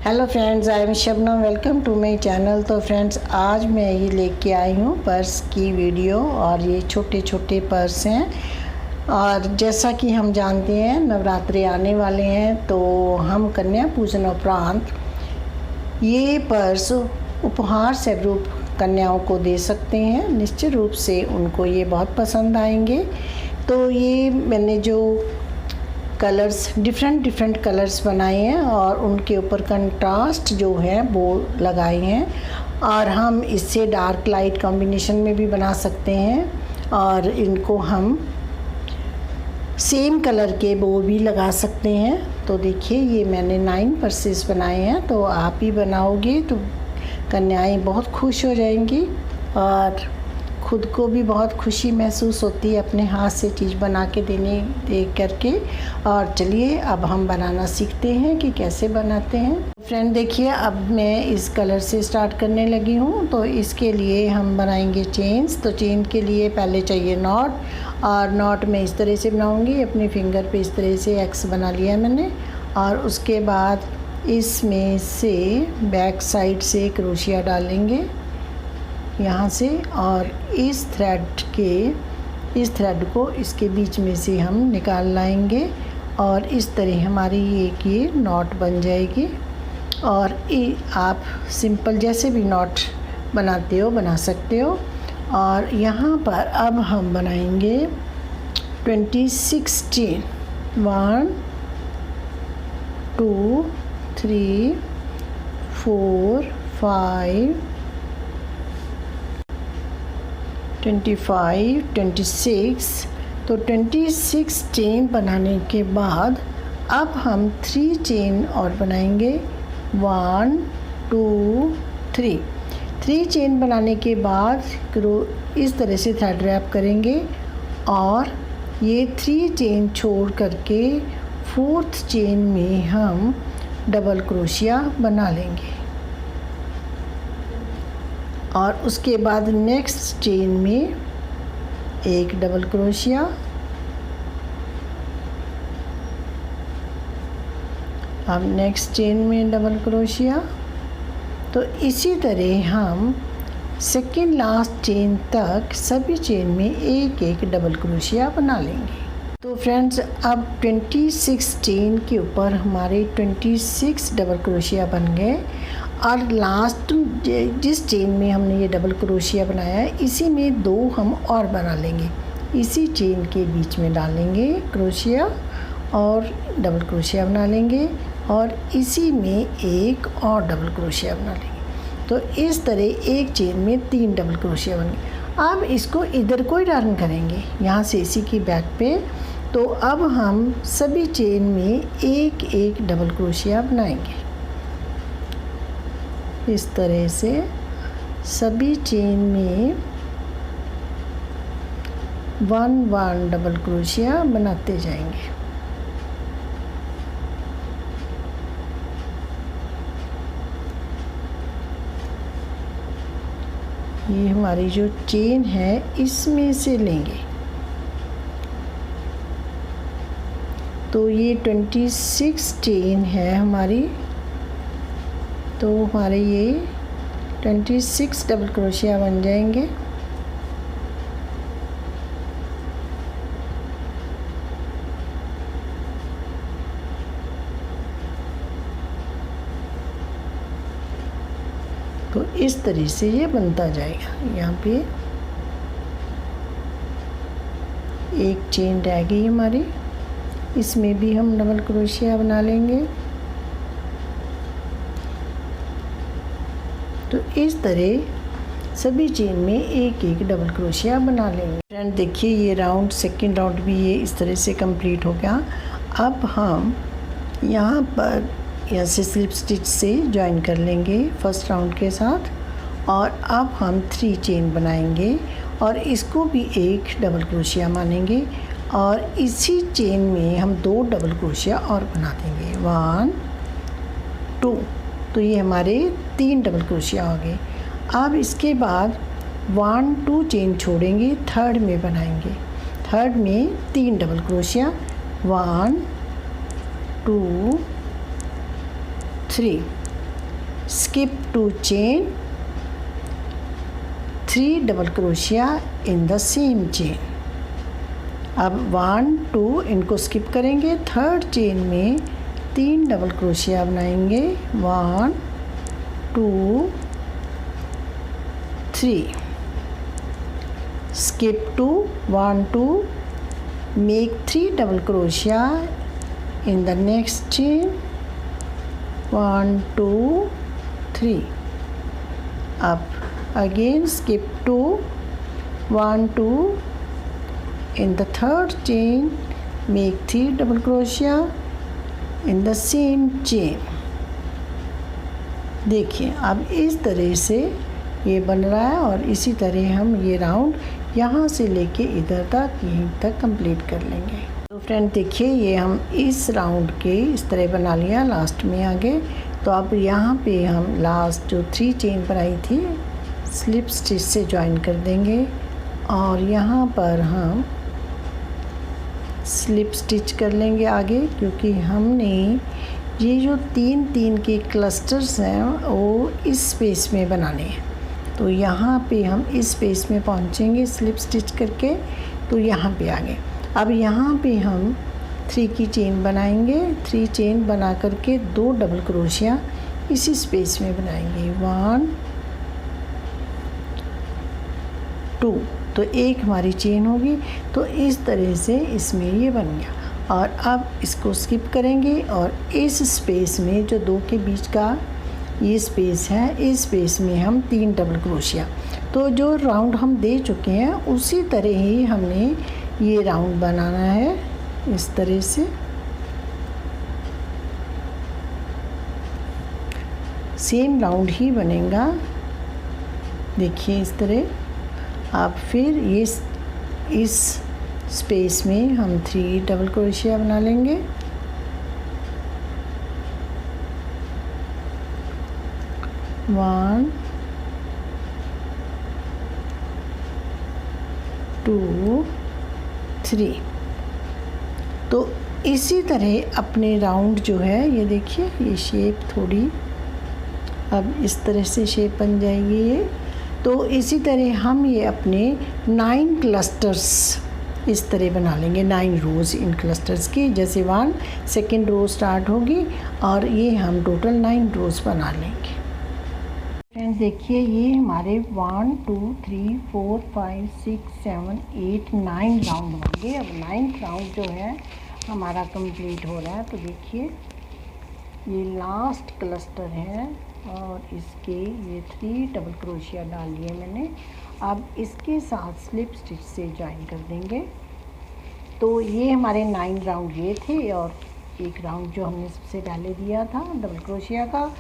Hello friends, I am Shabnam. Welcome to my channel. तो friends, आज मैं ये लेके आई हूँ पर्स की वीडियो। और ये छोटे छोटे पर्स हैं। और जैसा कि हम जानते हैं नवरात्रि आने वाले हैं, तो हम कन्या पूजन उपरांत ये पर्स उपहार स्वरूप कन्याओं को दे सकते हैं। निश्चित रूप से उनको ये बहुत पसंद आएंगे। तो ये मैंने जो कलर्स डिफरेंट कलर्स बनाए हैं और उनके ऊपर कंट्रास्ट जो है वो लगाए हैं। और हम इससे डार्क लाइट कॉम्बिनेशन में भी बना सकते हैं। और इनको हम सेम कलर के वो भी लगा सकते हैं। तो देखिए, ये मैंने 9 पर्सेस बनाए हैं। तो आप ही बनाओगे तो कन्याएं बहुत खुश हो जाएंगी और खुद को भी बहुत खुशी महसूस होती है अपने हाथ से चीज़ बना के दे करके। और चलिए अब हम बनाना सीखते हैं कि कैसे बनाते हैं। फ्रेंड देखिए, अब मैं इस कलर से स्टार्ट करने लगी हूँ। तो इसके लिए हम बनाएंगे चेन्स। तो चेन के लिए पहले चाहिए नॉट। और नॉट मैं इस तरह से बनाऊँगी, अपने फिंगर पे इस तरह से एक्स बना लिया मैंने। और उसके बाद इसमें से बैक साइड से क्रोशिया डालेंगे यहाँ से। और इस थ्रेड को इसके बीच में से हम निकाल लाएंगे। और इस तरह हमारी ये नॉट बन जाएगी। और आप सिंपल जैसे भी नॉट बनाते हो बना सकते हो। और यहाँ पर अब हम बनाएंगे 26 चेन। 1 2 3 4 5 25 26। तो 26 चेन बनाने के बाद अब हम 3 चेन और बनाएंगे। 1 2 3। 3 चेन बनाने के बाद इस तरह से थ्रेड रैप करेंगे। और ये 3 चेन छोड़ करके 4th चेन में हम डबल क्रोशिया बना लेंगे। और उसके बाद नेक्स्ट चेन में एक डबल क्रोशिया। अब नेक्स्ट चेन में डबल क्रोशिया। तो इसी तरह हम सेकेंड लास्ट चेन तक सभी चेन में एक एक डबल क्रोशिया बना लेंगे। तो फ्रेंड्स, अब 26 चेन के ऊपर हमारे 26 डबल क्रोशिया बन गए। और लास्ट जिस चेन में हमने ये डबल क्रोशिया बनाया है, इसी में 2 हम और बना लेंगे। इसी चेन के बीच में डालेंगे क्रोशिया और डबल क्रोशिया बना लेंगे। और इसी में एक और डबल क्रोशिया बना लेंगे। तो इस तरह एक चेन में 3 डबल क्रोशिया बन गए। अब इसको इधर को ही टर्न करेंगे, यहाँ से इसी की बैक पे। तो अब हम सभी चेन में एक एक डबल क्रोशिया बनाएंगे। इस तरह से सभी चेन में 1 डबल क्रोशिया बनाते जाएंगे। ये हमारी जो चेन है इसमें से लेंगे। तो ये 26 चेन है हमारी। तो हमारे ये 26 डबल क्रोशिया बन जाएंगे। तो इस तरह से ये बनता जाएगा। यहाँ पे एक चेन रह गई हमारी, इसमें भी हम डबल क्रोशिया बना लेंगे। तो इस तरह सभी चेन में एक एक डबल क्रोशिया बना लेंगे। फ्रेंड देखिए, ये राउंड सेकंड राउंड भी ये इस तरह से कंप्लीट हो गया। अब हम यहाँ पर यहाँ से स्लिप स्टिच से ज्वाइन कर लेंगे फर्स्ट राउंड के साथ। और अब हम 3 चेन बनाएंगे और इसको भी एक डबल क्रोशिया मानेंगे। और इसी चेन में हम 2 डबल क्रोशिया और बना देंगे। 1 2। तो ये हमारे 3 डबल क्रोशिया हो गए। अब इसके बाद 1 2 चेन छोड़ेंगे, थर्ड में बनाएंगे। थर्ड में 3 double crochet. 1 2 3। skip 2 chain, 3 double crochet in the same chain। अब 1 2 इनको स्किप करेंगे, थर्ड चेन में 3 डबल क्रोशिया बनाएंगे, 1 2 3, skip 2 1 2, make 3 double crochet in the next chain, 1 2 3। अब again skip 2 1 2, in the third chain make 3 double crochet in the same chain। देखिए अब इस तरह से ये बन रहा है और इसी तरह हम ये राउंड यहाँ से लेके इधर तक यहीं तक कंप्लीट कर लेंगे। तो फ्रेंड देखिए ये हम इस राउंड के इस तरह बना लिया लास्ट में आगे। तो अब यहाँ पे हम लास्ट जो 3 चेन बनाई थी स्लिप स्टिच से ज्वाइन कर देंगे और यहाँ पर हम स्लिप स्टिच कर लेंगे आगे, क्योंकि हमने ये जो 3 के क्लस्टर्स हैं वो इस स्पेस में बनाने हैं। तो यहाँ पे हम इस स्पेस में पहुँचेंगे स्लिप स्टिच करके, तो यहाँ पे आ गए। अब यहाँ पे हम 3 की चेन बनाएंगे, 3 चेन बना करके 2 डबल क्रोशिया इसी स्पेस में बनाएंगे, 1 2, तो एक हमारी चेन होगी। तो इस तरह से इसमें ये बन गया और अब इसको स्किप करेंगे और इस स्पेस में जो 2 के बीच का ये स्पेस है, इस स्पेस में हम 3 डबल क्रोशिया, तो जो राउंड हम दे चुके हैं उसी तरह ही हमने ये राउंड बनाना है इस तरह से। सेम राउंड ही बनेगा, देखिए इस तरह। अब फिर ये इस स्पेस में हम 3 डबल क्रोशिया बना लेंगे, 1 2 3। तो इसी तरह अपने राउंड जो है ये देखिए ये शेप थोड़ी अब इस तरह से शेप बन जाएगी ये। तो इसी तरह हम ये अपने 9 क्लस्टर्स इस तरह बना लेंगे, 9 रोज़ इन क्लस्टर्स की। जैसे 1 सेकेंड रो स्टार्ट होगी और ये हम टोटल 9 रोज़ बना लेंगे। फ्रेंड्स देखिए ये हमारे 1 2 3 4 5 6 7 8 9 राउंड होंगे। अब 9th राउंड जो है हमारा कंप्लीट हो रहा है। तो देखिए ये लास्ट क्लस्टर है और इसके ये 3 डबल क्रोशिया डाल लिए मैंने। अब इसके साथ स्लिप स्टिच से ज्वाइन कर देंगे। तो ये हमारे 9 राउंड ये थे और एक राउंड जो हमने सबसे पहले दिया था डबल क्रोशिया का,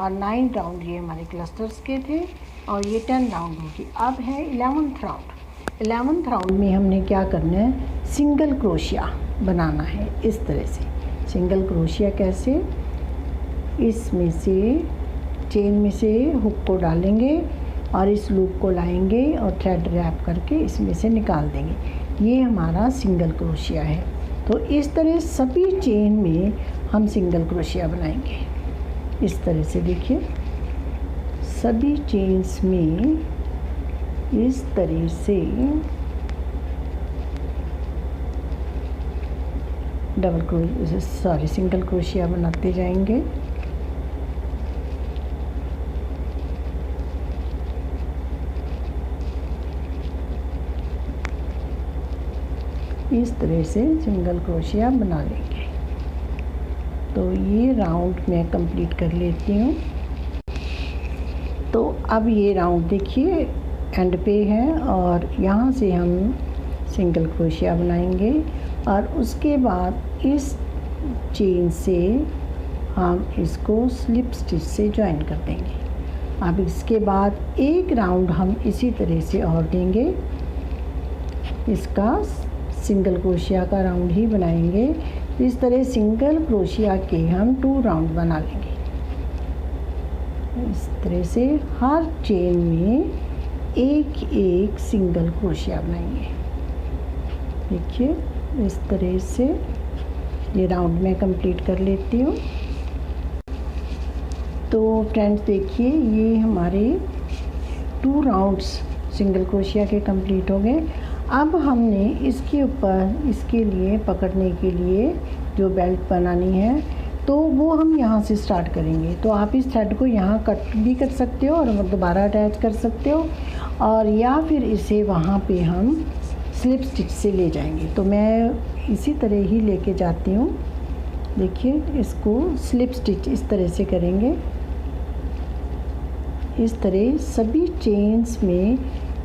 और 9 राउंड ये हमारे क्लस्टर्स के थे और ये 10 राउंड होगी। अब है 11th राउंड। 11th राउंड में हमने क्या करना है, सिंगल क्रोशिया बनाना है इस तरह से। सिंगल क्रोशिया कैसे, इसमें से चेन में से हुक को डालेंगे और इस लूप को लाएंगे और थ्रेड रैप करके इसमें से निकाल देंगे। ये हमारा सिंगल क्रोशिया है। तो इस तरह सभी चेन में हम सिंगल क्रोशिया बनाएंगे इस तरह से। देखिए सभी चेन्स में इस तरह से सिंगल क्रोशिया बनाते जाएंगे। इस तरह से सिंगल क्रोशिया बना लेंगे। तो ये राउंड मैं कंप्लीट कर लेती हूँ। तो अब ये राउंड देखिए एंड पे है और यहाँ से हम सिंगल क्रोशिया बनाएंगे और उसके बाद इस चेन से हम इसको स्लिप स्टिच से ज्वाइन कर देंगे। अब इसके बाद एक राउंड हम इसी तरह से और देंगे, इसका सिंगल क्रोशिया का राउंड ही बनाएंगे। इस तरह सिंगल क्रोशिया के हम 2 राउंड बना लेंगे। इस तरह से हर चेन में एक एक सिंगल क्रोशिया बनाएंगे। देखिए इस तरह से ये राउंड मैं कंप्लीट कर लेती हूँ। तो फ्रेंड्स देखिए, ये हमारे 2 राउंड्स सिंगल क्रोशिया के कंप्लीट हो गए। अब हमने इसके ऊपर इसके लिए पकड़ने के लिए जो बेल्ट बनानी है तो वो हम यहाँ से स्टार्ट करेंगे। तो आप इस थ्रेड को यहाँ कट भी कर सकते हो और दोबारा अटैच कर सकते हो, और या फिर इसे वहाँ पे हम स्लिप स्टिच से ले जाएंगे। तो मैं इसी तरह ही लेके जाती हूँ। देखिए, इसको स्लिप स्टिच इस तरह से करेंगे। इस तरह सभी चेन्स में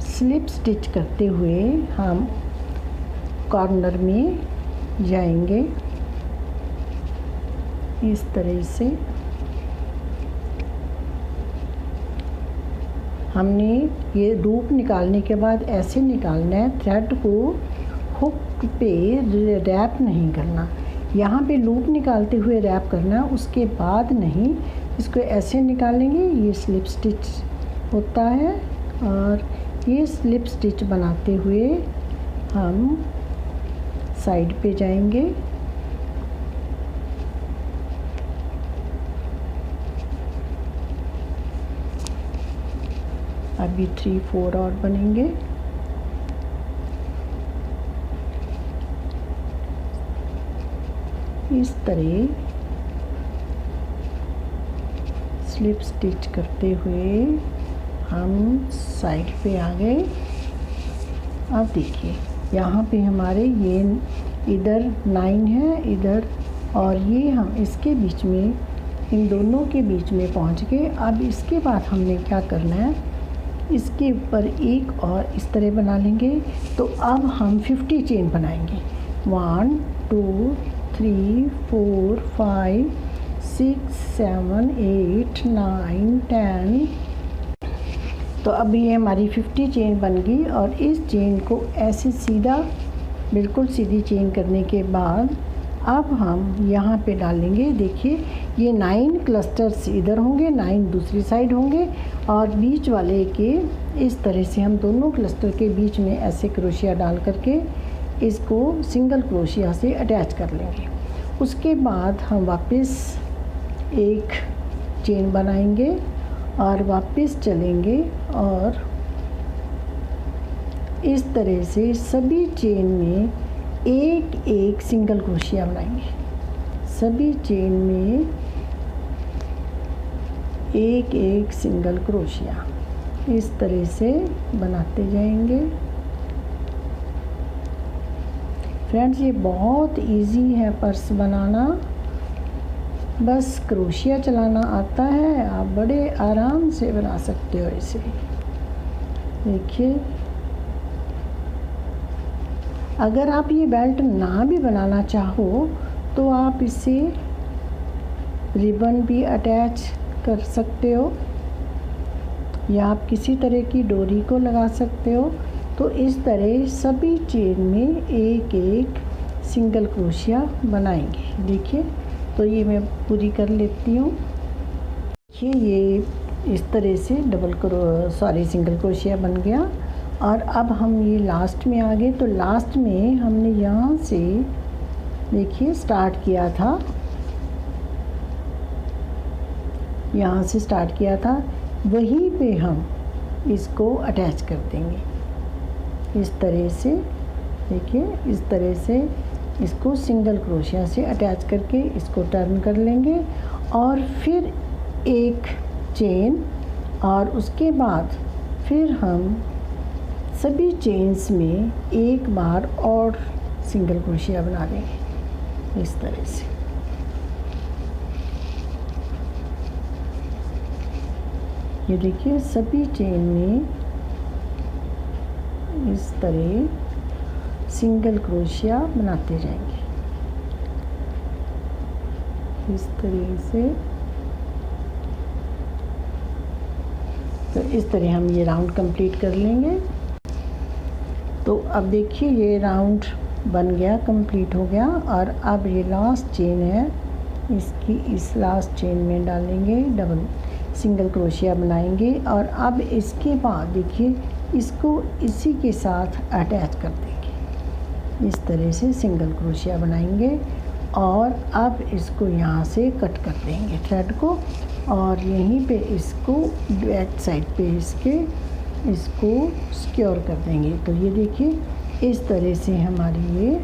स्लिप स्टिच करते हुए हम कॉर्नर में जाएंगे। इस तरह से हमने ये लूप निकालने के बाद ऐसे निकालना है, थ्रेड को हुक पे रैप नहीं करना। यहाँ पे लूप निकालते हुए रैप करना, उसके बाद नहीं। इसको ऐसे निकालेंगे, ये स्लिप स्टिच होता है, और ये स्लिप स्टिच बनाते हुए हम साइड पे जाएंगे। अभी 3-4 और बनेंगे। इस तरह स्लिप स्टिच करते हुए हम साइड पे आ गए। अब देखिए, यहाँ पे हमारे ये इधर 9 है इधर, और ये हम इसके बीच में, इन दोनों के बीच में पहुँच गए। अब इसके बाद हमने क्या करना है, इसके ऊपर एक और इस तरह बना लेंगे। तो अब हम 50 चेन बनाएंगे। 1 2 3 4 5 6 7 8 9 10। तो अब ये हमारी 50 चेन बन गई, और इस चेन को ऐसे सीधा, बिल्कुल सीधी चेन करने के बाद अब हम यहाँ पे डालेंगे। देखिए, ये 9 क्लस्टर्स इधर होंगे, 9 दूसरी साइड होंगे, और बीच वाले के इस तरह से हम दोनों क्लस्टर के बीच में ऐसे क्रोशिया डाल करके इसको सिंगल क्रोशिया से अटैच कर लेंगे। उसके बाद हम वापस एक चेन बनाएंगे और वापस चलेंगे, और इस तरह से सभी चेन में एक एक सिंगल क्रोशिया बनाएंगे। सभी चेन में एक एक सिंगल क्रोशिया इस तरह से बनाते जाएंगे। फ्रेंड्स, ये बहुत इजी है पर्स बनाना, बस क्रोशिया चलाना आता है, आप बड़े आराम से बना सकते हो इसे। देखिए, अगर आप ये बेल्ट ना भी बनाना चाहो तो आप इसे रिबन भी अटैच कर सकते हो, या आप किसी तरह की डोरी को लगा सकते हो। तो इस तरह सभी चेन में एक एक सिंगल क्रोशिया बनाएंगे। देखिए, तो ये मैं पूरी कर लेती हूँ। देखिए, ये इस तरह से सिंगल क्रोशिया बन गया। और अब हम ये लास्ट में आ गए। तो लास्ट में हमने यहाँ से, देखिए, स्टार्ट किया था, यहाँ से स्टार्ट किया था, वहीं पे हम इसको अटैच कर देंगे इस तरह से। देखिए, इस तरह से इसको सिंगल क्रोशिया से अटैच करके इसको टर्न कर लेंगे, और फिर एक चेन, और उसके बाद फिर हम सभी चेन्स में एक बार और सिंगल क्रोशिया बना देंगे इस तरह से। ये देखिए, सभी चेन में इस तरह सिंगल क्रोशिया बनाते जाएंगे इस तरह से। तो इस तरह हम ये राउंड कंप्लीट कर लेंगे। तो अब देखिए, ये राउंड बन गया, कंप्लीट हो गया। और अब ये लास्ट चेन है, इसकी इस लास्ट चेन में डालेंगे, डबल सिंगल क्रोशिया बनाएंगे, और अब इसके बाद देखिए, इसको इसी के साथ अटैच कर देंगे इस तरह से, सिंगल क्रोशिया बनाएंगे, और अब इसको यहाँ से कट कर देंगे थ्रेड को। और यहीं पे इसको बैक साइड पे इसको सिक्योर कर देंगे। तो ये देखिए इस तरह से हमारी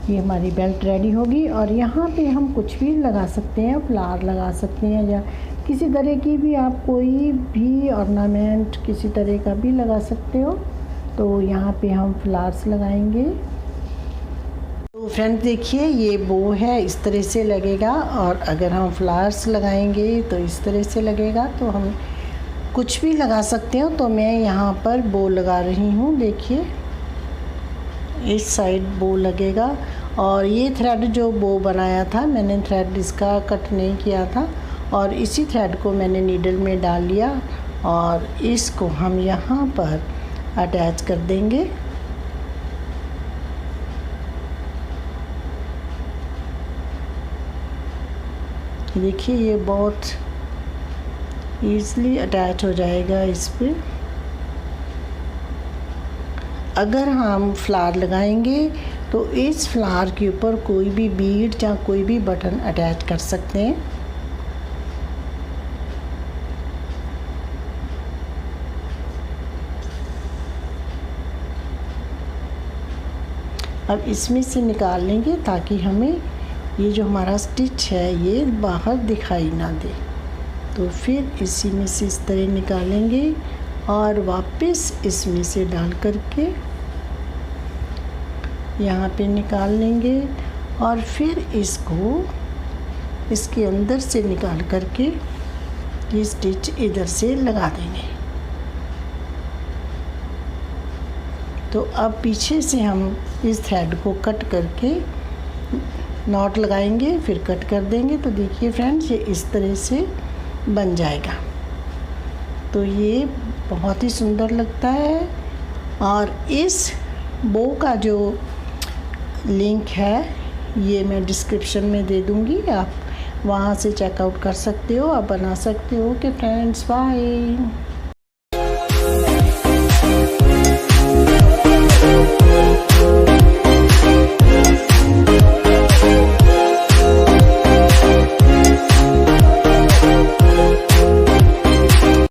ये हमारी बेल्ट रेडी होगी। और यहाँ पे हम कुछ भी लगा सकते हैं, फ्लावर लगा सकते हैं या किसी तरह की भी आप कोई भी ऑर्नामेंट किसी तरह का भी लगा सकते हो। तो यहाँ पे हम फ्लावर्स लगाएंगे। तो फ्रेंड्स देखिए ये बो है, इस तरह से लगेगा। और अगर हम फ्लावर्स लगाएंगे तो इस तरह से लगेगा। तो हम कुछ भी लगा सकते हो। तो मैं यहाँ पर बो लगा रही हूँ। देखिए इस साइड बो लगेगा। और ये थ्रेड जो बो बनाया था मैंने, थ्रेड इसका कट नहीं किया था और इसी थ्रेड को मैंने नीडल में डाल लिया और इसको हम यहाँ पर अटैच कर देंगे। देखिए ये बहुत ईज़िली अटैच हो जाएगा इस पे। अगर हम फ्लावर लगाएंगे तो इस फ्लावर के ऊपर कोई भी बीड या कोई भी बटन अटैच कर सकते हैं। अब इसमें से निकाल लेंगे ताकि हमें ये जो हमारा स्टिच है ये बाहर दिखाई ना दे। तो फिर इसी में से इस तरह निकालेंगे और वापस इसमें से डाल करके यहाँ पे निकाल लेंगे और फिर इसको इसके अंदर से निकाल करके ये स्टिच इधर से लगा देंगे। तो अब पीछे से हम इस थ्रेड को कट करके नॉट लगाएंगे, फिर कट कर देंगे। तो देखिए फ्रेंड्स ये इस तरह से बन जाएगा। तो ये बहुत ही सुंदर लगता है। और इस बो का जो लिंक है ये मैं डिस्क्रिप्शन में दे दूँगी, आप वहाँ से चेकआउट कर सकते हो, आप बना सकते हो। कि फ्रेंड्स बाय।